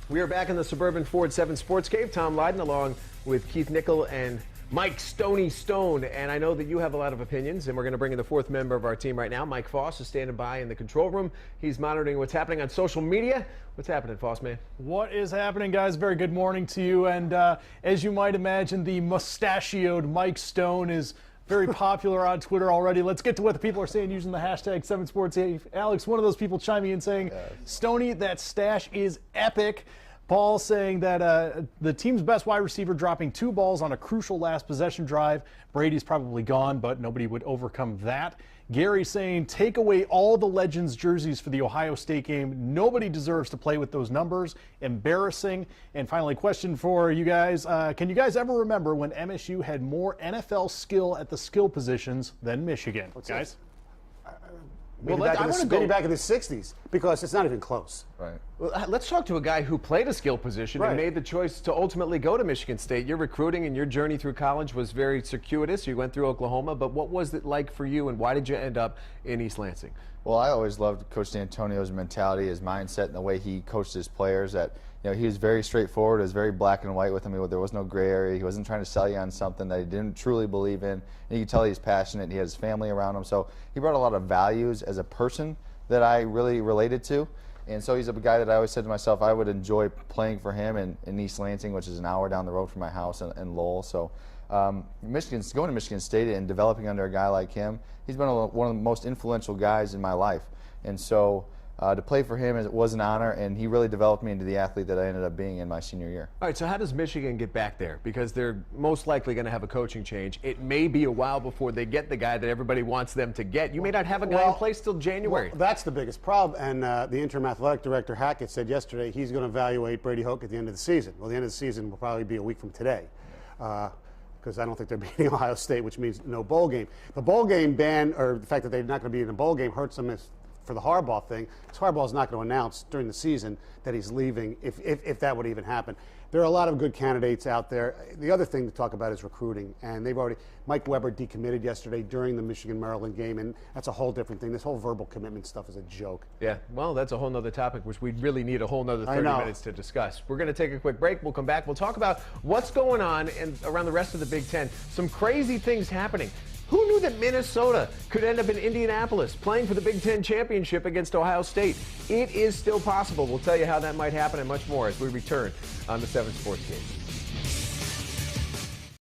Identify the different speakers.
Speaker 1: We are back in the Suburban Ford 7 Sports Cave. Tom Lydon along with Keith Nickel and Mike Stoney Stone. And I know that you have a lot of opinions, and we're going to bring in the fourth member of our team right now. Mike Foss is standing by in the control room. He's monitoring what's happening on social media. What's happening, Foss, man?
Speaker 2: What is happening, guys? Very good morning to you. And as you might imagine, the mustachioed Mike Stone is very popular on Twitter already. Let's get to what the people are saying using the hashtag 7SportsCave. Alex, one of those people chiming in saying, Stoney, that stash is epic. Paul saying that the team's best wide receiver dropping 2 balls on a crucial last possession drive. Brady's probably gone, but nobody would overcome that. Gary saying, take away all the Legends jerseys for the Ohio State game. Nobody deserves to play with those numbers. Embarrassing. And finally, question for you guys. Can you guys ever remember when MSU had more NFL skill at the skill positions than Michigan? Guys?
Speaker 3: Maybe back in the 60s, because it's not even close.
Speaker 1: Right. Well, let's talk to a guy who played a skill position and made the choice to ultimately go to Michigan State. Your recruiting and your journey through college was very circuitous. You went through Oklahoma, but what was it like for you, and why did you end up in East Lansing?
Speaker 4: Well, I always loved Coach D'Antonio's mentality, his mindset, and the way he coached his players. That he was very straightforward. It was very black and white with him. There was no gray area. He wasn't trying to sell you on something that he didn't truly believe in. And you could tell he's passionate. He has his family around him. So he brought a lot of values as a person that I really related to. And so he's a guy that I always said to myself, I would enjoy playing for him in East Lansing, which is an hour down the road from my house in Lowell. So going to Michigan State and developing under a guy like him, he's been one of the most influential guys in my life. And so to play for him, it was an honor, and he really developed me into the athlete that I ended up being in my senior year.
Speaker 1: All right, so how does Michigan get back there? Because they're most likely going to have a coaching change. It may be a while before they get the guy that everybody wants them to get. You may not have a guy in place till January.
Speaker 3: Well, that's the biggest problem, and the interim athletic director, Hackett, said yesterday he's going to evaluate Brady Hoke at the end of the season. Well, the end of the season will probably be a week from today. Because I don't think they're beating Ohio State, which means no bowl game. The bowl game ban, or the fact that they're not going to be in the bowl game, hurts them for the Harbaugh thing, because Harbaugh's not going to announce during the season that he's leaving, if that would even happen. There are a lot of good candidates out there. The other thing to talk about is recruiting, and Mike Weber decommitted yesterday during the Michigan-Maryland game, and that's a whole different thing. This whole verbal commitment stuff is a joke.
Speaker 1: Yeah, well, that's a whole nother topic, which we really need a whole nother 30 minutes to discuss. We're going to take a quick break. We'll come back. We'll talk about what's going on around the rest of the Big Ten. Some crazy things happening. Who knew that Minnesota could end up in Indianapolis playing for the Big Ten championship against Ohio State? It is still possible. We'll tell you how that might happen and much more as we return on the 7 Sports Cave.